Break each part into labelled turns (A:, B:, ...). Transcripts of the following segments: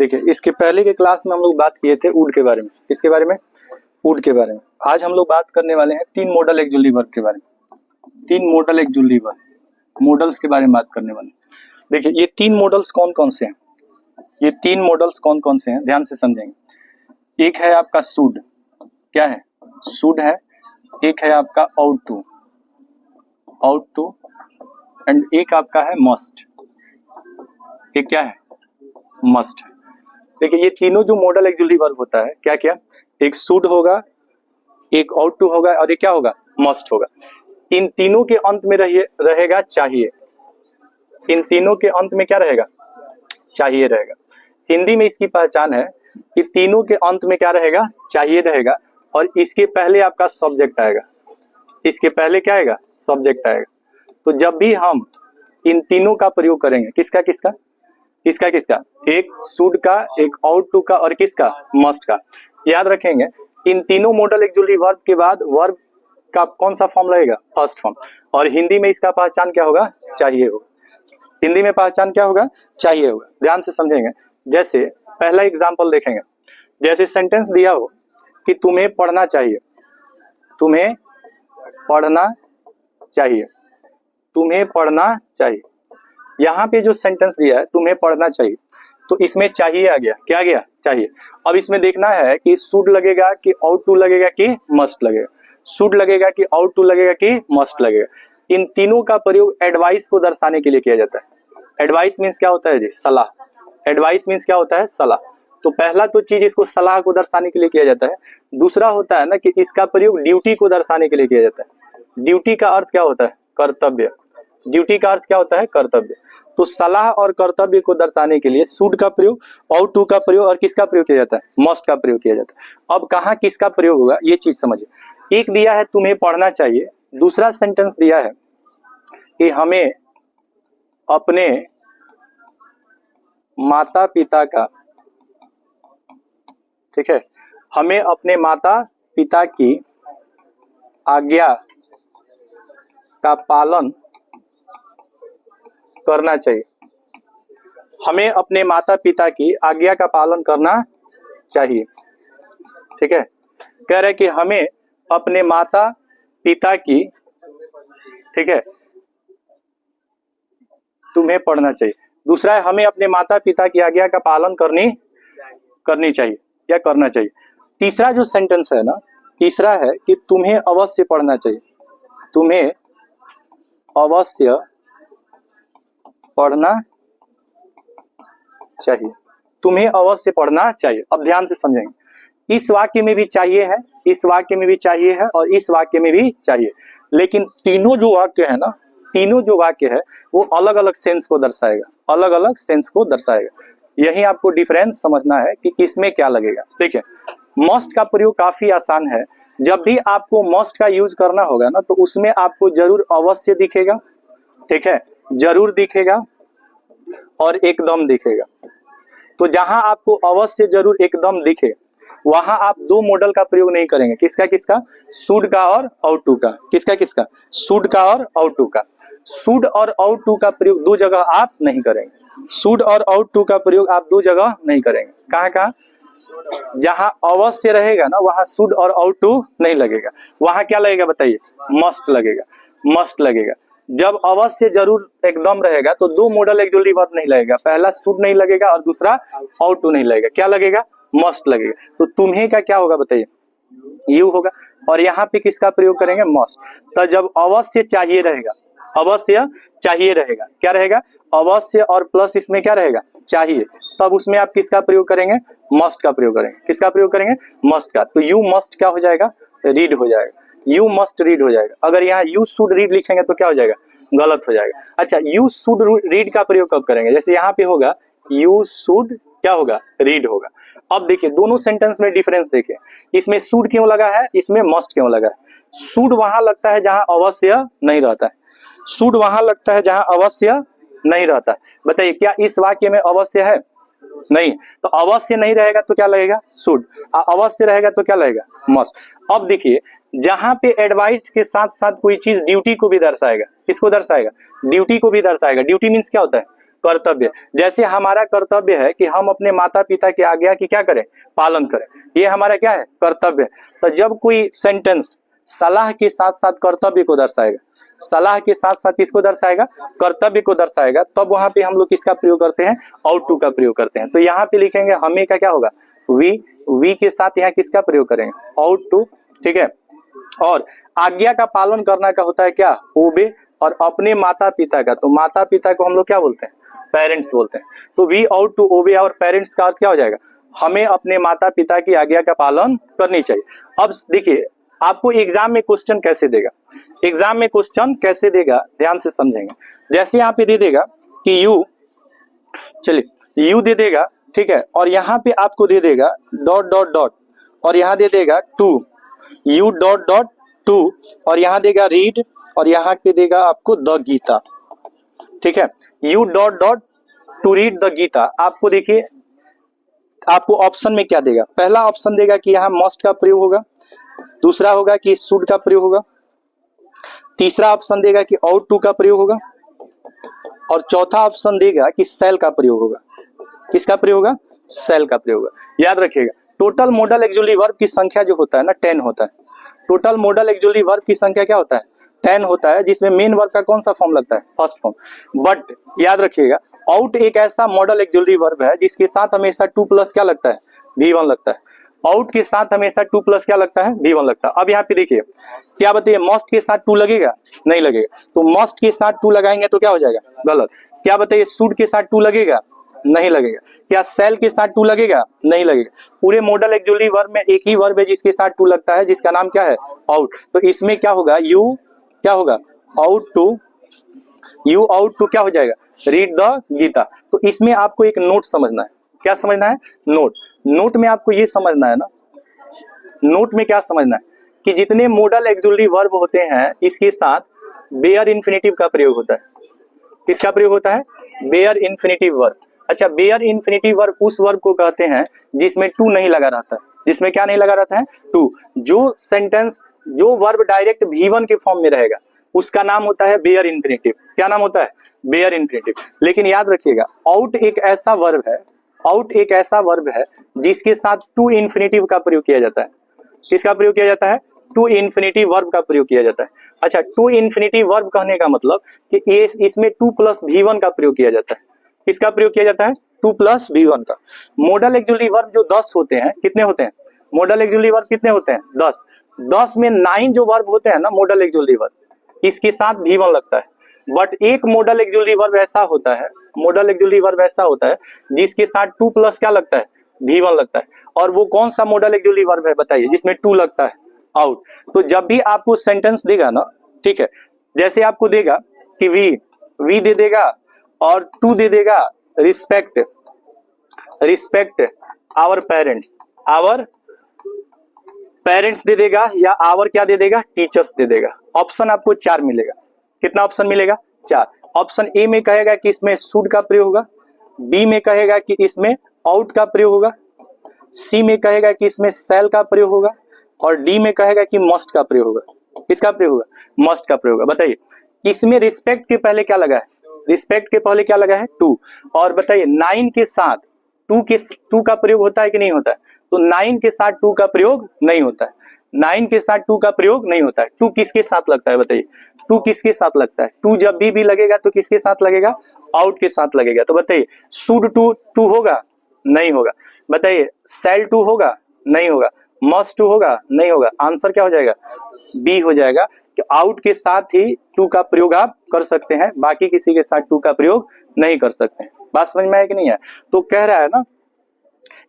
A: देखिए इसके पहले के क्लास में हम लोग बात किए थे वुड के बारे में। किसके बारे में? वुड के बारे में। आज हम लोग बात करने वाले हैं तीन मॉडल एक्जुअली वर्ब के बारे में। तीन मॉडल एक्जुअली वर्ब मॉडल्स के बारे में बात करने वाले हैं। देखिए ये तीन मॉडल्स कौन कौन से हैं? ये तीन मॉडल्स कौन कौन से हैं ध्यान से समझेंगे। एक है आपका शुड, क्या है? शुड है। एक है आपका आउट टू एंड एक आपका है मस्ट। एक क्या है? मस्ट है। देखिए ये तीनों जो मॉडल एक्जुअली वर्ब होता है क्या क्या? एक शुड होगा, एक आउट टू होगा और एक क्या होगा? मस्ट होगा। इन तीनों के अंत में रहेगा चाहिए। इन तीनों के अंत में क्या रहेगा? चाहिए रहेगा। हिंदी में इसकी पहचान है कि तीनों के अंत में क्या रहेगा? चाहिए रहेगा और इसके पहले आपका सब्जेक्ट आएगा। इसके पहले क्या आएगा? सब्जेक्ट आएगा। तो जब भी हम इन तीनों का प्रयोग करेंगे, किसका किसका किसका किसका? एक शुड का, एक आउट टू का और किसका? मस्ट का। याद रखेंगे इन तीनों मॉडल एक्जुअली वर्ब के बाद वर्ब का कौन सा फॉर्म लगेगा? First form. और हिंदी में इसका पहचान क्या होगा? चाहिए होगा। हिंदी में पहचान क्या होगा? चाहिए होगा। ध्यान से समझेंगे। जैसे पहला एग्जांपल देखेंगे। जैसे सेंटेंस दिया हो कि तुम्हें पढ़ना चाहिए, तुम्हें पढ़ना चाहिए, तुम्हें पढ़ना चाहिए। यहाँ पे जो सेंटेंस दिया है तुम्हें पढ़ना चाहिए, तो इसमें चाहिए आ गया। क्या आ गया? चाहिए। अब इसमें देखना है कि शुड लगेगा कि आउट टू लगेगा कि मस्ट लगेगा। शुड लगेगा कि आउट टू लगेगा कि मस्ट लगेगा। इन तीनों का प्रयोग एडवाइस को दर्शाने के लिए किया जाता है। एडवाइस मीन्स क्या होता है जी? सलाह। एडवाइस मीन्स क्या होता है? सलाह। तो पहला तो चीज इसको सलाह को दर्शाने के लिए किया जाता है। दूसरा होता है ना कि इसका प्रयोग ड्यूटी को दर्शाने के लिए किया जाता है। ड्यूटी का अर्थ क्या होता है? कर्तव्य। ड्यूटी का अर्थ क्या होता है? कर्तव्य। तो सलाह और कर्तव्य को दर्शाने के लिए शुड का प्रयोग, आउट टू का प्रयोग और किसका प्रयोग किया जाता है? मस्ट का प्रयोग किया जाता है। अब कहाँ किसका प्रयोग होगा ये चीज समझिए। एक दिया है तुम्हें पढ़ना चाहिए, दूसरा सेंटेंस दिया है कि हमें अपने माता पिता का, ठीक है, हमें अपने माता पिता की आज्ञा का पालन करना चाहिए। हमें अपने माता पिता की आज्ञा का पालन करना चाहिए। ठीक है, कह रहे कि हमें अपने माता पिता की, ठीक है, तुम्हें पढ़ना चाहिए। दूसरा है हमें अपने माता पिता की आज्ञा का पालन करनी चाहिए या करना चाहिए। तीसरा जो सेंटेंस है ना, तीसरा है कि तुम्हें अवश्य पढ़ना चाहिए। तुम्हें अवश्य पढ़ना चाहिए। तुम्हें अवश्य पढ़ना चाहिए। अब ध्यान से समझेंगे। इस वाक्य में भी चाहिए है, इस वाक्य में भी चाहिए है और इस वाक्य में भी चाहिए। लेकिन तीनों जो वाक्य है ना, तीनों जो वाक्य है वो अलग अलग सेंस को दर्शाएगा, अलग अलग सेंस को दर्शाएगा। यही आपको डिफरेंस समझना है कि किसमें क्या लगेगा। देखिए मस्ट का प्रयोग काफी आसान है। जब भी आपको मस्ट का यूज करना होगा ना तो उसमें आपको जरूर अवश्य दिखेगा, ठीक है, जरूर दिखेगा और एकदम दिखेगा। तो जहां आपको अवश्य जरूर एकदम दिखे वहां आप दो मॉडल का प्रयोग नहीं करेंगे। किसका किसका? शुड का और आउट टू का। किसका किसका? शुड का और आउट टू का। शुड और आउट टू का प्रयोग दो जगह आप नहीं करेंगे। शुड और आउट टू का प्रयोग आप दो जगह नहीं करेंगे। कहाँ कहाँ? जहां अवश्य रहेगा ना वहां शुड और आउट टू नहीं लगेगा। वहां क्या लगेगा बताइए? मस्ट लगेगा। मस्ट लगेगा। जब अवश्य जरूर एकदम रहेगा तो दो मॉडल एक्जुअली वर्ब नहीं लगेगा। पहला शुड नहीं लगेगा और दूसरा आउट टू नहीं लगेगा। क्या लगेगा? मस्ट लगेगा। तो तुम्हें का क्या होगा बताइए? यू होगा। और यहाँ पे किसका प्रयोग करेंगे? मस्ट। तो जब अवश्य चाहिए रहेगा, अवश्य चाहिए रहेगा, क्या रहेगा? अवश्य और प्लस इसमें क्या रहेगा? चाहिए। तब उसमें आप किसका प्रयोग करेंगे? मस्ट का प्रयोग करेंगे। किसका प्रयोग करेंगे? मस्ट का। तो यू मस्ट क्या हो जाएगा? रीड हो जाएगा। यू मस्ट रीड हो जाएगा। अगर यहाँ यू शुड रीड लिखेंगे तो क्या हो जाएगा? गलत हो जाएगा। अच्छा, यू शुड रीड का प्रयोग कब करेंगे? जैसे यहाँ पे होगा यू शुड क्या होगा? रीड होगा। अब देखिए दोनों सेंटेंस में डिफरेंस देखिए। इसमें शुड क्यों लगा है, इसमें मस्ट क्यों लगा है? शुड वहां लगता है जहां अवश्य नहीं रहता है। शुड वहां लगता है जहां अवश्य नहीं रहता है। बताइए क्या इस वाक्य में अवश्य है? नहीं। तो अवश्य नहीं रहेगा तो क्या लगेगा? शुड। अवश्य रहेगा तो क्या लगेगा? मस्ट। अब देखिए जहां पे एडवाइस के साथ साथ कोई चीज ड्यूटी को भी दर्शाएगा। किसको दर्शाएगा? ड्यूटी को भी दर्शाएगा। ड्यूटी मीन्स क्या होता है? कर्तव्य। जैसे हमारा कर्तव्य है कि हम अपने माता पिता की आज्ञा की क्या करें? पालन करें। ये हमारा क्या है? कर्तव्य। तो जब कोई सेंटेंस सलाह के साथ साथ कर्तव्य को दर्शाएगा, सलाह के साथ साथ किसको दर्शाएगा? कर्तव्य को दर्शाएगा, तब वहां पे हम लोग किसका प्रयोग करते हैं? आउट टू का प्रयोग करते हैं। तो यहाँ पे लिखेंगे हमें का क्या होगा? वी के साथ यहाँ किसका प्रयोग करेंगे? Ought to. ठीक है। और आज्ञा का पालन करना का होता है क्या? ओबे। और अपने माता पिता का, तो माता पिता को हम लोग क्या बोलते हैं? पेरेंट्स बोलते हैं। तो वी आउट टू ओबे और पेरेंट्स का अर्थ क्या हो जाएगा? हमें अपने माता पिता की आज्ञा का पालन करनी चाहिए। अब देखिए आपको एग्जाम में क्वेश्चन कैसे देगा, एग्जाम में क्वेश्चन कैसे देगा ध्यान से समझेंगे। जैसे यहाँ पे दे देगा कि यू, चलिए यू दे देगा, ठीक है, और यहाँ पे आपको दे देगा डॉट डॉट डॉट, और यहाँ दे देगा to, you dot dot to, और यहाँ देगा रीड, और यहाँ पे देगा आपको द गीता। ठीक है, you dot dot to read the Gita. आपको देखिए आपको ऑप्शन में क्या देगा? पहला ऑप्शन देगा कि यहाँ मस्ट का प्रयोग होगा, दूसरा होगा कि शुड का प्रयोग होगा, तीसरा ऑप्शन देगा कि आउट टू का प्रयोग होगा, और चौथा ऑप्शन देगा कि सेल का प्रयोग होगा। किसका प्रयोग होगा? सेल का प्रयोग होगा। याद रखिएगा टोटल मॉडल एक्जुअली वर्ब की संख्या जो होता है ना 10 होता है। टोटल मॉडल एक्जुअली वर्ब की संख्या क्या होता है? 10 होता है, जिसमें मेन वर्ब का कौन सा फॉर्म लगता है? First form. बट याद रखिएगा आउट एक ऐसा मॉडल एक्जुअली वर्ब है जिसके साथ हमेशा 2 प्लस क्या लगता है? V1 लगता है। आउट के साथ हमेशा 2 प्लस क्या लगता है? V1 लगता है। अब यहाँ पे देखिए क्या बताइए, मस्ट के साथ 2 लगेगा? नहीं लगेगा। तो मस्ट के साथ 2 लगाएंगे तो क्या हो जाएगा? गलत। क्या बताइए, शुड के साथ 2 लगेगा? नहीं लगेगा। क्या सेल के साथ 2 लगेगा? नहीं लगेगा। पूरे मॉडल एक्जुअली वर्ब में एक ही वर्ब है जिसके साथ 2 लगता है, जिसका नाम क्या है? आउट। तो इसमें क्या होगा? यू क्या होगा? Ought to, you ought to क्या हो जाएगा? Read the Gita. तो इसमें आपको एक नोट समझना है। क्या समझना है? नोट। नोट में आपको ये समझना है ना, नोट में क्या समझना है कि जितने मॉडल एक्जुअली वर्ब होते हैं इसके साथ बेयर इन्फिनेटिव का प्रयोग होता है। किसका प्रयोग होता है? Bare infinitive verb. अच्छा, बेयर इन्फिनेटिव वर्ब उस वर्ब को कहते हैं जिसमें 2 नहीं लगा रहता है। जिसमें क्या नहीं लगा रहता है? 2। जो सेंटेंस, जो वर्ब डायरेक्ट V1 के फॉर्म में रहेगा उसका नाम होता है बेयर इन्फिनेटिव। क्या नाम होता है? Bare infinitive. लेकिन याद रखिएगा आउट एक ऐसा वर्ब है, आउट एक ऐसा वर्ब है जिसके साथ टू इन्फिनेटिव का प्रयोग किया जाता है। किसका प्रयोग किया जाता है? टू इन्फिनेटिव वर्ब का प्रयोग किया जाता है। अच्छा, टू इन्फिनेटिव वर्ब कहने का मतलब कि ये इसमें 2 प्लस V1 का प्रयोग किया जाता है। किसका प्रयोग किया जाता है? 2 प्लस V1 का। मॉडल एक्जुअली वर्ब जो 10 होते हैं, कितने होते हैं? मॉडल एक्जुअली वर्ब कितने होते हैं? 10। 10 में 9 जो वर्ब होते हैं ना मॉडल एक्जुअली वर्ब, इसके साथ V1 लगता है। बट एक मॉडल एक्जुअली वर्ब ऐसा होता है, मॉडल एक्जुअली वर्ब ऐसा होता है जिसके साथ 2 प्लस क्या लगता है? V1 लगता है। और वो कौन सा मॉडल एक्जुअली वर्ब है बताइए जिसमें 2 लगता है? आउट। तो जब भी आपको सेंटेंस देगा ना, ठीक है, जैसे आपको देगा कि वी दे देगा और 2 दे देगा रिस्पेक्ट आवर पेरेंट्स दे देगा, या आवर क्या दे देगा? टीचर्स दे देगा। ऑप्शन आपको 4 मिलेगा। कितना ऑप्शन मिलेगा? 4। ऑप्शन ए में कहेगा कि इसमें शुड का प्रयोग होगा, बी में कहेगा कि इसमें आउट का प्रयोग होगा, सी में कहेगा कि इसमें सेल का प्रयोग होगा, और डी में कहेगा कि मस्ट का प्रयोग होगा। किसका प्रयोग होगा? मस्ट का प्रयोग होगा। बताइए इसमें रिस्पेक्ट के पहले क्या लगा है? रिस्पेक्ट के पहले क्या लगा है? 2। और बताइए 9 के साथ 2 का प्रयोग होता है कि नहीं होता है? तो 9 के साथ 2 का प्रयोग नहीं होता है। 9 के साथ 2 का प्रयोग नहीं होता है। 2 किसके साथ लगता है बताइए? 2 किसके साथ लगता है? 2 जब भी लगेगा तो किसके साथ लगेगा? आउट के साथ लगेगा। तो बताइए शुड 2 होगा? नहीं होगा। बताइए सेल 2 होगा? नहीं होगा। मस्ट 2 होगा? नहीं होगा। आंसर क्या हो जाएगा? बी हो जाएगा कि आउट के साथ ही 2 का प्रयोग आप कर सकते हैं, बाकी किसी के साथ 2 का प्रयोग नहीं कर सकते हैं। बात समझ में आया कि नहीं है? तो कह रहा है ना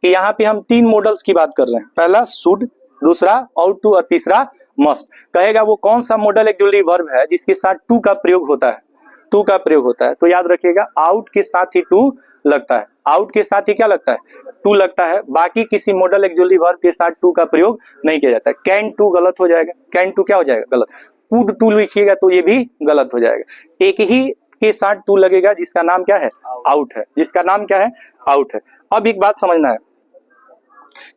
A: कि यहाँ पे हम 3 मॉडल्स की बात कर रहे हैं। पहला शुड, दूसरा आउट टू, और तीसरा मस्ट। कहेगा वो कौन सा मॉडल एक्जुअली वर्ब है जिसके साथ 2 का प्रयोग होता है? 2 का प्रयोग होता है। तो याद रखिएगा आउट के साथ ही 2 लगता है। आउट के साथ ही क्या लगता है? 2 लगता है। बाकी किसी मॉडल एक्जुअली वर्ब के साथ 2 का प्रयोग नहीं किया जाता है। कैन 2 गलत हो जाएगा। कैन 2 क्या हो जाएगा? गलत। कुड 2 लिखिएगा तो ये भी गलत हो जाएगा। एक ही के साथ 2 लगेगा जिसका नाम क्या है? आउट है। जिसका नाम क्या है? आउट है। अब एक बात समझना है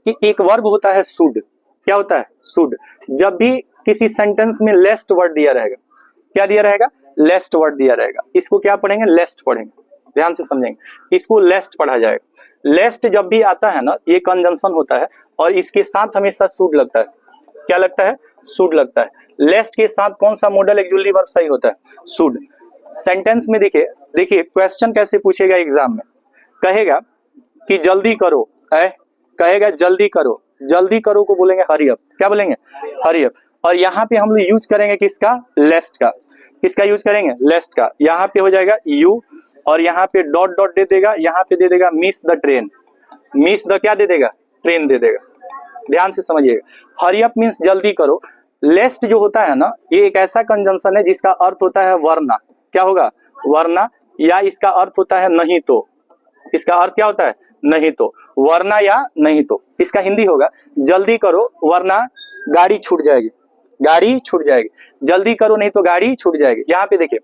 A: कि एक वर्ब होता है शुड, क्या होता है? शुड। जब भी किसी सेंटेंस में लेस्ट वर्ड दिया रहेगा, क्या दिया रहेगा? लेस्ट वर्ड दिया रहेगा। इसको क्या पढ़ेंगे? लेस्ट पढ़ेंगे। ध्यान से समझेंगे, इसको लेस्ट पढ़ा जाएगा। लेस्ट जब भी आता है ना, ये कंजंक्शन होता है और इसके साथ हमेशा शुड लगता है। क्या लगता है? शुड लगता है। लेस्ट के साथ कौन सा मॉडल एक्जुअली वर्ब सही होता है? शुड। सेंटेंस में देखिए क्वेश्चन कैसे पूछेगा एग्जाम में, कहेगा कि जल्दी करो, कहेगा जल्दी करो, जल्दी करो को बोलेंगे हरी अप। क्या बोलेंगे? Hurry up. और यहाँ पे हम लोग यूज करेंगे किसका? लेस्ट का। किसका यूज करेंगे? लेस्ट का। यहाँ पे हो जाएगा यू और यहाँ पे डॉट डॉट दे देगा, यहाँ पे दे देगा miss the train. Miss the क्या दे देगा? ट्रेन दे देगा। ध्यान से समझिएगा, हरी अप मीन्स जल्दी करो। लेस्ट जो होता है ना, ये एक ऐसा कंजंक्शन है जिसका अर्थ होता है वरना। क्या होगा? वरना। या इसका अर्थ होता है नहीं तो। इसका अर्थ क्या होता है? नहीं तो। वरना या नहीं तो। इसका हिंदी होगा जल्दी करो वरना गाड़ी छूट जाएगी। गाड़ी छूट जाएगी। जल्दी करो नहीं तो गाड़ी छूट जाएगी। यहाँ पे देखिए,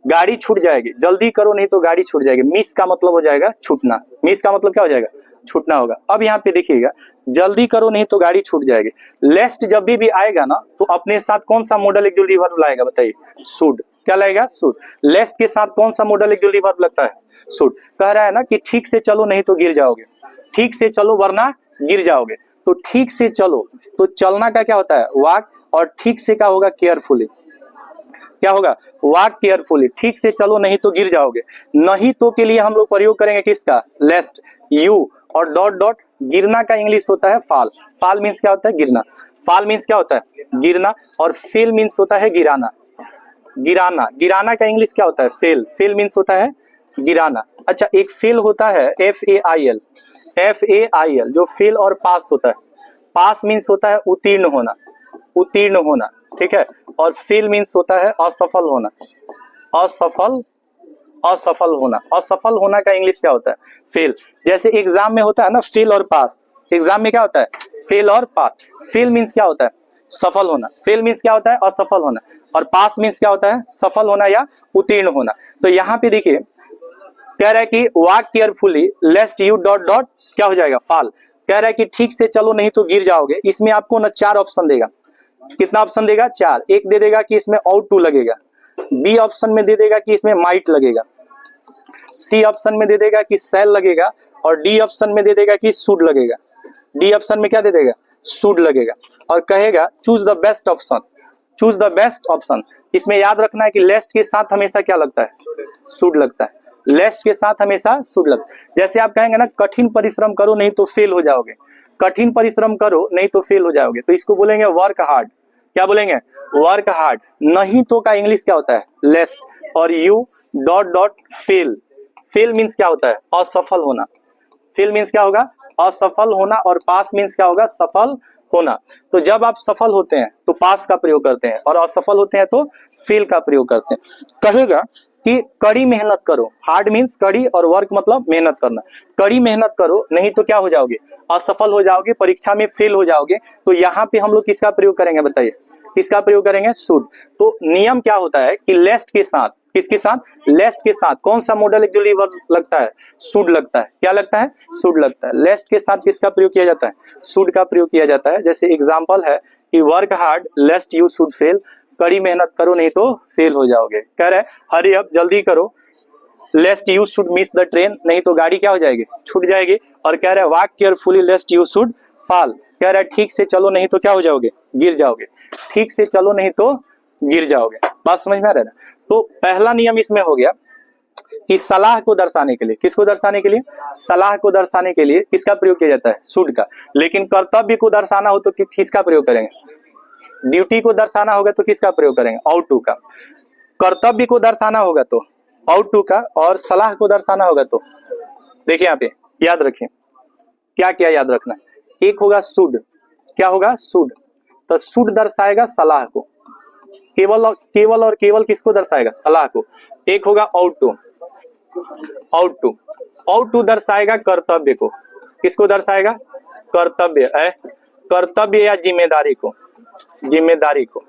A: गाड़ी छूट जाएगी, जल्दी करो नहीं तो गाड़ी छूट जाएगी। मिस का मतलब हो जाएगा छूटना। मिस का मतलब क्या हो जाएगा? छूटना होगा। अब यहाँ पे देखिएगा, जल्दी करो नहीं तो गाड़ी छूट जाएगी। लेस्ट जब भी आएगा ना, तो अपने साथ कौन सा मॉडल एक्जुअली वर्ब लाएगा? बताइए। शुड। क्या लाएगा? शुड। लेस्ट के साथ कौन सा मॉडल एक्जुअली वर्ब लगता है? शुड। कह रहा है ना कि ठीक से चलो नहीं तो गिर जाओगे। ठीक से चलो वरना गिर जाओगे। तो ठीक से चलो, तो चलना का क्या होता है? वॉक। और ठीक से क्या होगा? केयरफुली। क्या होगा? Walk carefully. ठीक से चलो नहीं तो गिर जाओगे। नहीं तो के लिए हम लोग प्रयोग करेंगे किसका? लेस्ट। यू और डॉट डॉट। गिरना का इंग्लिश होता है फाल। फाल मीन्स क्या होता है? गिरना। फाल मीन्स क्या होता है? गिरना। और फेल मीन्स होता है गिराना। गिराना। गिराना का इंग्लिश क्या होता है? फेल। फेल मीन्स होता है गिराना। अच्छा, एक फेल होता है FAIL। FAIL जो फेल और पास होता है। पास मीन्स होता है उत्तीर्ण होना। उत्तीर्ण होना, ठीक है। और फेल मीन्स होता है असफल होना। असफल। असफल होना। असफल होना का इंग्लिश क्या होता है? फेल। जैसे एग्जाम में होता है ना फेल और पास। एग्जाम में क्या होता है? फेल और पास। फेल मीन्स क्या होता है? सफल होना। फेल मीन्स क्या होता है? असफल होना। और पास मीन्स क्या होता है? सफल होना या उत्तीर्ण होना। तो यहाँ पे देखिए, कह रहा है कि walk carefully लेस्ट you dot dot क्या हो जाएगा? फाल। कह रहा है कि ठीक से चलो नहीं तो गिर जाओगे। इसमें आपको ना 4 ऑप्शन देगा। कितना ऑप्शन देगा? 4। एक दे देगा कि इसमें आउट टू लगेगा। बी ऑप्शन में दे देगा कि इसमें माइट लगेगा। सी ऑप्शन में दे देगा कि सेल लगेगा। और डी ऑप्शन में दे देगा कि शुड लगेगा। डी ऑप्शन में क्या दे देगा? शुड लगेगा। और कहेगा choose the best option. Choose the best option. इसमें याद रखना है कि लेस्ट के साथ हमेशा क्या लगता है? शुड लगता है। लेस्ट के साथ हमेशा शुड लगता है। जैसे आप कहेंगे ना कठिन परिश्रम करो नहीं तो फेल हो जाओगे। कठिन परिश्रम करो नहीं तो फेल हो जाओगे, तो इसको बोलेंगे वर्क हार्ड। क्या बोलेंगे? Work hard. नहीं तो का इंग्लिश क्या होता है? लेस्ट। और you dot dot fail. Fail means क्या होता है? असफल होना। फेल मीन्स क्या होगा? असफल होना। और पास मीन्स क्या होगा? सफल होना। तो जब आप सफल होते हैं तो पास का प्रयोग करते हैं और असफल होते हैं तो फेल का प्रयोग करते हैं। कहेगा कि कड़ी मेहनत करो। हार्ड मीन्स कड़ी और वर्क मतलब मेहनत करना। कड़ी मेहनत करो नहीं तो क्या हो जाओगे? असफल हो जाओगे, परीक्षा में फेल हो जाओगे। तो यहाँ पे हम लोग किसका प्रयोग करेंगे? बताइए। किसका प्रयोग करेंगे? शुड। तो नियम क्या होता है कि लेस्ट के साथ, किसके साथ? लेस्ट के साथ कौन सा मॉडल एक्जुअली वर्ब लगता है? शुड लगता है। क्या लगता है? शुड लगता है। लेस्ट के साथ किसका प्रयोग किया जाता है? शुड का प्रयोग किया जाता है। जैसे एग्जांपल है कि work hard लेस्ट you should fail. कड़ी मेहनत करो नहीं तो फेल हो जाओगे। कह रहे हरी अप, जल्दी करो, लेस्ट you should miss the train, नहीं तो गाड़ी क्या हो जाएगी? छूट जाएगी। और कह रहे walk carefully लेस्ट you should fall. कह रहा है ठीक से चलो नहीं तो क्या हो जाओगे? गिर जाओगे। ठीक से चलो नहीं तो गिर जाओगे। बात समझ में आ रहा है ना? तो पहला नियम इसमें हो गया कि सलाह को दर्शाने के लिए, किसको दर्शाने के लिए? सलाह को दर्शाने के लिए किसका प्रयोग किया जाता है? शुड का। लेकिन कर्तव्य को दर्शाना हो तो किसका प्रयोग करेंगे? ड्यूटी को दर्शाना होगा तो किसका प्रयोग करेंगे? आउट टू का। कर्तव्य को दर्शाना होगा तो आउट टू का। और सलाह को दर्शाना होगा तो देखिए यहाँ पे याद रखें क्या क्या याद रखना। एक होगा शुड। क्या होगा? शुड। तो शुड दर्शाएगा सलाह को। केवल और केवल किसको दर्शाएगा? सलाह को। एक होगा ought to. Ought to. Ought to दर्शाएगा कर्तव्य को। किसको दर्शाएगा? कर्तव्य है, कर्तव्य या जिम्मेदारी को। जिम्मेदारी को,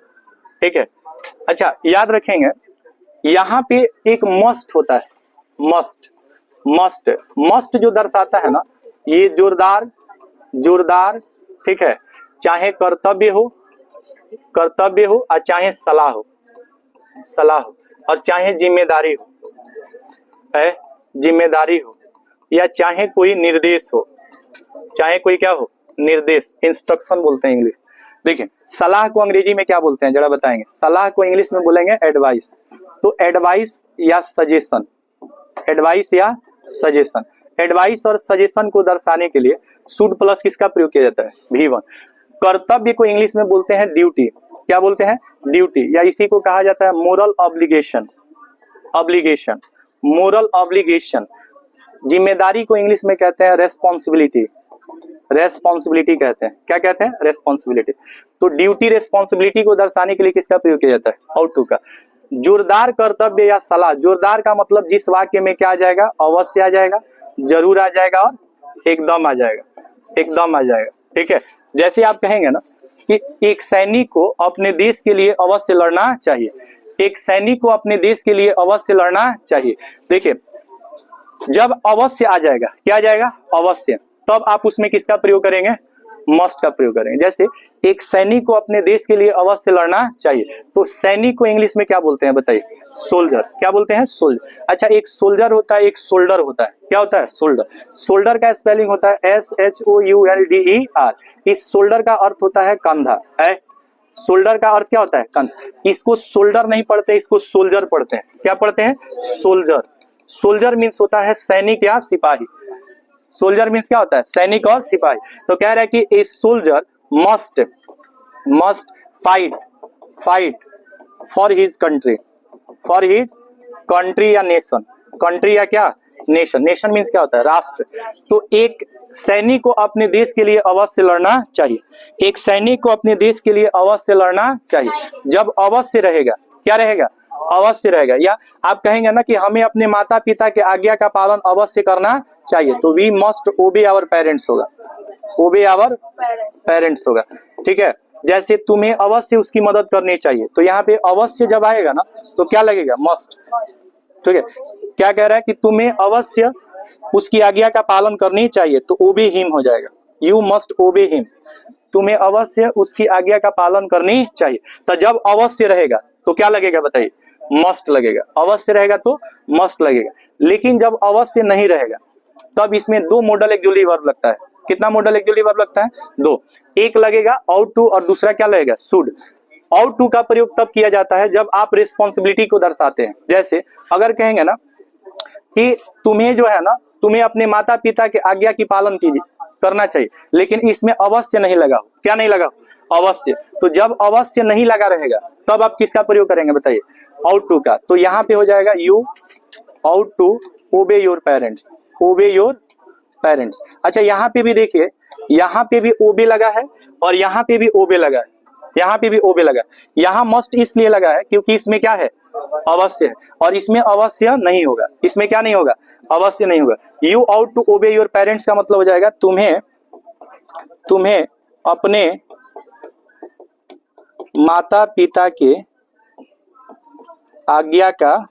A: ठीक है। अच्छा, याद रखेंगे यहाँ पे एक मस्ट होता है। मस्ट। मस्ट। मस्ट जो दर्शाता है ना, ये जोरदार, जोरदार, ठीक है, चाहे कर्तव्य हो और चाहे सलाह हो, और चाहे जिम्मेदारी हो, या चाहे कोई निर्देश हो, चाहे कोई क्या हो, निर्देश, इंस्ट्रक्शन बोलते हैं इंग्लिश। देखिए सलाह को अंग्रेजी में क्या बोलते हैं जरा बताएंगे। सलाह को इंग्लिश में बोलेंगे एडवाइस। तो एडवाइस या सजेशन, एडवाइस और सजेशन को दर्शाने के लिए शुड प्लस किसका प्रयोग किया जाता है, V1। कर्तव्य को इंग्लिश में बोलते हैं ड्यूटी। क्या बोलते हैं, ड्यूटी, या इसी को कहा जाता है मोरल ऑब्लिगेशन। Moral obligation. जिम्मेदारी को इंग्लिश में कहते हैं रेस्पॉन्सिबिलिटी कहते हैं। क्या कहते हैं, रेस्पॉन्सिबिलिटी। तो ड्यूटी रेस्पॉन्सिबिलिटी को दर्शाने के लिए किसका प्रयोग किया जाता है, आउट टू का। जोरदार कर्तव्य या सलाह, जोरदार का मतलब जिस वाक्य में क्या आ जाएगा, अवश्य आ जाएगा, जरूर आ जाएगा और एकदम आ जाएगा। ठीक है, जैसे आप कहेंगे ना कि एक सैनिक को अपने देश के लिए अवश्य लड़ना चाहिए, देखिए जब अवश्य आ जाएगा, क्या आ जाएगा, अवश्य, तब आप उसमें किसका प्रयोग करेंगे, मस्ट का प्रयोग करेंगे। जैसे एक सैनिक को अपने देश के लिए अवश्य लड़ना चाहिए, तो सैनिक को इंग्लिश में क्या बोलते हैं बताइए, सोल्जर। क्या बोलते हैं, सोल्जर। अच्छा, एक सोल्जर होता है, एक सोल्डर होता है। क्या होता है, सोल्डर। सोल्डर का स्पेलिंग होता है SHOULDER। इस सोल्डर का अर्थ होता है कंधा। सोल्डर का अर्थ क्या होता है, कंधा। इसको सोल्डर नहीं पढ़ते, इसको सोल्जर पढ़ते हैं। क्या पढ़ते हैं, सोल्जर। सोल्जर मीन्स होता है सैनिक या सिपाही। सोल्जर मीन्स क्या होता है, सैनिक और सिपाही। तो कह रहा है कि a soldier must fight for his country या नेशन। कंट्री या क्या, नेशन। नेशन मीन्स क्या होता है, राष्ट्र। तो एक सैनिक को अपने देश के लिए अवश्य लड़ना चाहिए, जब अवश्य रहेगा, क्या रहेगा, अवश्य रहेगा। या आप कहेंगे ना कि हमें अपने माता पिता के आज्ञा का पालन अवश्य करना चाहिए, तो we must obey our parents होगा। ठीक है, जैसे तुम्हें अवश्य उसकी मदद करनी चाहिए, तो यहाँ पे अवश्य जब आएगा ना तो क्या लगेगा, मस्ट। ठीक है, क्या कह रहा है कि तुम्हें अवश्य उसकी आज्ञा का पालन करनी चाहिए, तो ओबे हिम हो जाएगा, यू मस्ट ओबे हिम। तुम्हें अवश्य उसकी आज्ञा का पालन करनी चाहिए। तो जब अवश्य रहेगा तो क्या लगेगा बताइए, मस्ट लगेगा। अवश्य रहेगा तो मस्ट लगेगा। लेकिन जब अवश्य नहीं रहेगा तब इसमें दो मॉडल एक्जुएटिव वर्ब लगता है। कितना मॉडल एक्जुएटिव वर्ब लगता है, दो। एक लगेगा आउट टू और दूसरा क्या लगेगा, शुड। आउट टू का प्रयोग तब किया जाता है जब आप रिस्पॉन्सिबिलिटी को दर्शाते हैं। जैसे अगर कहेंगे ना कि तुम्हें जो है ना, तुम्हें अपने माता पिता के आज्ञा की पालन करना चाहिए, लेकिन इसमें अवश्य नहीं लगा। क्या नहीं लगा, अवश्य। तो जब अवश्य नहीं लगा रहेगा तब आप किसका प्रयोग करेंगे बताइए, आउट टू का। तो यहाँ पे हो जाएगा you ought to obey your parents. अच्छा, यहाँ पे भी देखिए, यहाँ पे भी ओबे लगा है और यहाँ पे भी ओबे लगा है, यहाँ मस्ट इसलिए लगा है क्योंकि इसमें क्या है, अवश्य है, और इसमें अवश्य नहीं होगा। इसमें क्या नहीं होगा, अवश्य नहीं होगा। You ought to obey your parents का मतलब हो जाएगा तुम्हें अपने माता पिता के आज्ञा का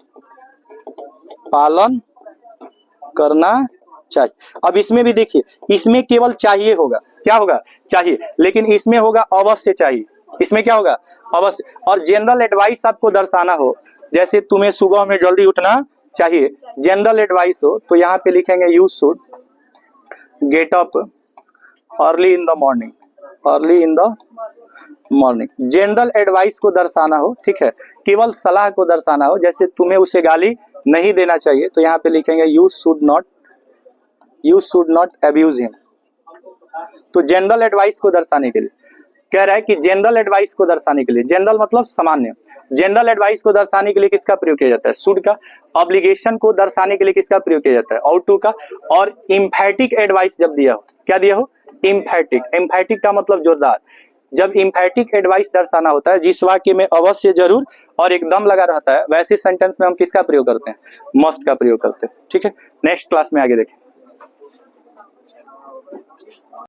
A: पालन करना चाहिए। अब इसमें भी देखिए, इसमें केवल चाहिए होगा। क्या होगा, चाहिए। लेकिन इसमें होगा अवश्य चाहिए। इसमें क्या होगा, अवश्य। और जनरल एडवाइस आपको दर्शाना हो, जैसे तुम्हें सुबह में जल्दी उठना चाहिए, जनरल एडवाइस हो, तो यहाँ पे लिखेंगे you should get up early in the morning. General advice को दर्शाना हो, ठीक है, केवल सलाह को दर्शाना हो, जैसे तुम्हें उसे गाली नहीं देना चाहिए, तो यहाँ पे लिखेंगे you should not abuse him. तो जनरल एडवाइस को दर्शाने के लिए कह रहा है कि जनरल एडवाइस को दर्शाने के लिए, जनरल मतलब सामान्य, जनरल एडवाइस को दर्शाने के लिए किसका प्रयोग किया जाता है, शुड का। ऑब्लिगेशन को दर्शाने के लिए किसका प्रयोग किया जाता है, आउट टू का। और इम्फैटिक एडवाइस जब दिया हो, क्या दिया हो, इम्फैटिक का मतलब जोरदार। जब इम्फैटिक एडवाइस दर्शाना होता है, जिस वाक्य में अवश्य, जरूर और एकदम लगा रहता है, वैसे सेंटेंस में हम किसका प्रयोग करते हैं, मस्ट का प्रयोग करते हैं। ठीक है, नेक्स्ट क्लास में आगे देखें।